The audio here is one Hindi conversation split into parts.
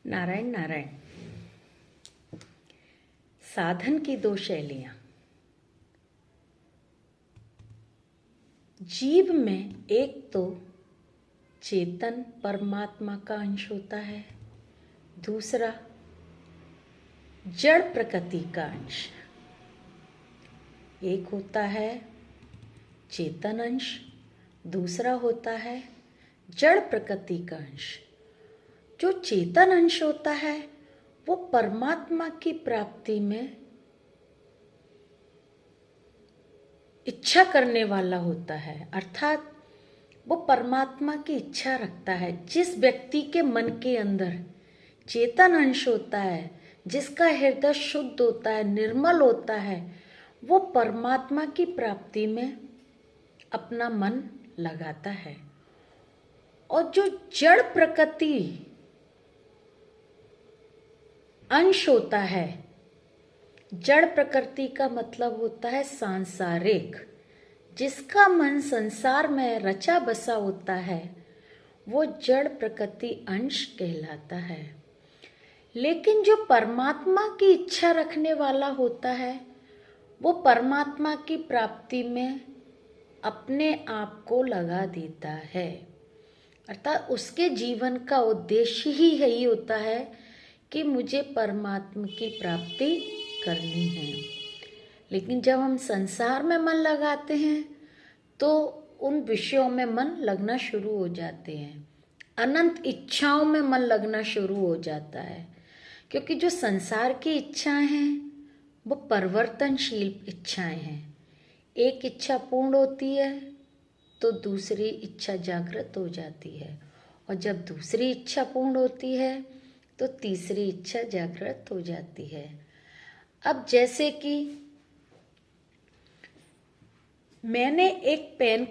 नारायण नारायण। साधन की दो शैलियां। जीव में एक तो चेतन परमात्मा का अंश होता है, दूसरा जड़ प्रकृति का अंश। एक होता है चेतन अंश, दूसरा होता है जड़ प्रकृति का अंश। जो चेतन अंश होता है वो परमात्मा की प्राप्ति में इच्छा करने वाला होता है, अर्थात वो परमात्मा की इच्छा रखता है। जिस व्यक्ति के मन के अंदर चेतन अंश होता है, जिसका हृदय शुद्ध होता है, निर्मल होता है, वो परमात्मा की प्राप्ति में अपना मन लगाता है। और जो जड़ प्रकृति अंश होता है, जड़ प्रकृति का मतलब होता है सांसारिक, जिसका मन संसार में रचा बसा होता है, वो जड़ प्रकृति अंश कहलाता है। लेकिन जो परमात्मा की इच्छा रखने वाला होता है, वो परमात्मा की प्राप्ति में अपने आप को लगा देता है, अर्थात उसके जीवन का उद्देश्य ही यही होता है कि मुझे परमात्मा की प्राप्ति करनी है। लेकिन जब हम संसार में मन लगाते हैं तो उन विषयों में मन लगना शुरू हो जाते हैं, अनंत इच्छाओं में मन लगना शुरू हो जाता है। क्योंकि जो संसार की इच्छाएं हैं वो परिवर्तनशील इच्छाएं हैं। एक इच्छा पूर्ण होती है तो दूसरी इच्छा जागृत हो जाती है, और जब दूसरी इच्छा पूर्ण होती है तो तीसरी इच्छा जागृत हो जाती है। अब जैसे कि मैंने एक पेन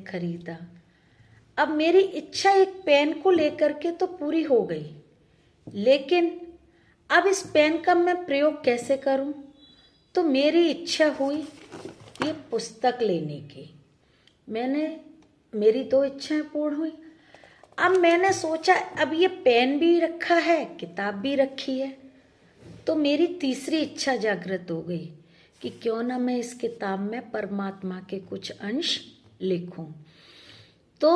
खरीदा, अब मेरी इच्छा एक पेन को लेकर के तो पूरी हो गई, लेकिन अब इस पेन का मैं प्रयोग कैसे करूं? तो मेरी इच्छा हुई ये पुस्तक लेने की। मेरी दो इच्छाएं पूर्ण हुई। अब मैंने सोचा अब ये पेन भी रखा है, किताब भी रखी है, तो मेरी तीसरी इच्छा जागृत हो गई कि क्यों ना मैं इस किताब में परमात्मा के कुछ अंश लिखूं। तो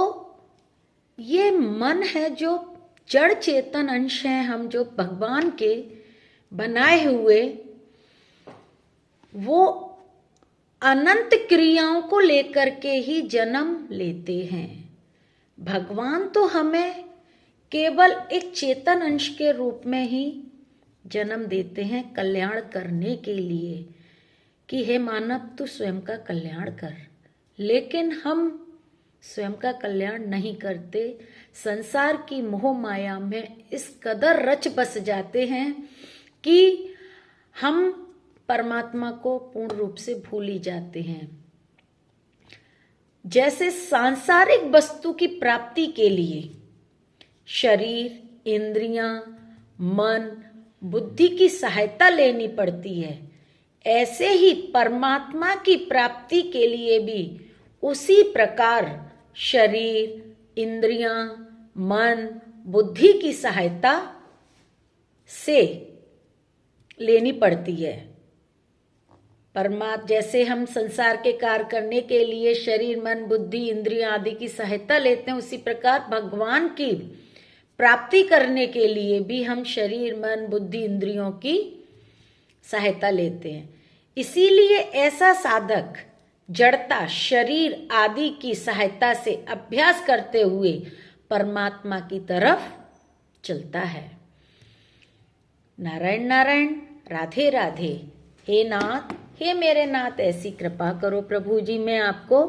ये मन है जो जड़ चेतन अंश है, हम जो भगवान के बनाए हुए, वो अनंत क्रियाओं को लेकर के ही जन्म लेते हैं। भगवान तो हमें केवल एक चेतन अंश के रूप में ही जन्म देते हैं, कल्याण करने के लिए कि हे मानव तू स्वयं का कल्याण कर। लेकिन हम स्वयं का कल्याण नहीं करते, संसार की मोह माया में इस कदर रच बस जाते हैं कि हम परमात्मा को पूर्ण रूप से भूल ही जाते हैं। जैसे सांसारिक वस्तु की प्राप्ति के लिए शरीर, इंद्रियां, मन, बुद्धि की सहायता लेनी पड़ती है, ऐसे ही परमात्मा की प्राप्ति के लिए भी उसी प्रकार शरीर, इंद्रियां, मन, बुद्धि की सहायता से लेनी पड़ती है। जैसे हम संसार के कार्य करने के लिए शरीर, मन, बुद्धि, इंद्रियां आदि की सहायता लेते हैं, उसी प्रकार भगवान की प्राप्ति करने के लिए भी हम शरीर, मन, बुद्धि, इंद्रियों की सहायता लेते हैं। इसीलिए ऐसा साधक जड़ता, शरीर आदि की सहायता से अभ्यास करते हुए परमात्मा की तरफ चलता है। नारायण नारायण, राधे राधे। हे नाथ, हे मेरे नाथ, ऐसी कृपा करो प्रभु जी, मैं आपको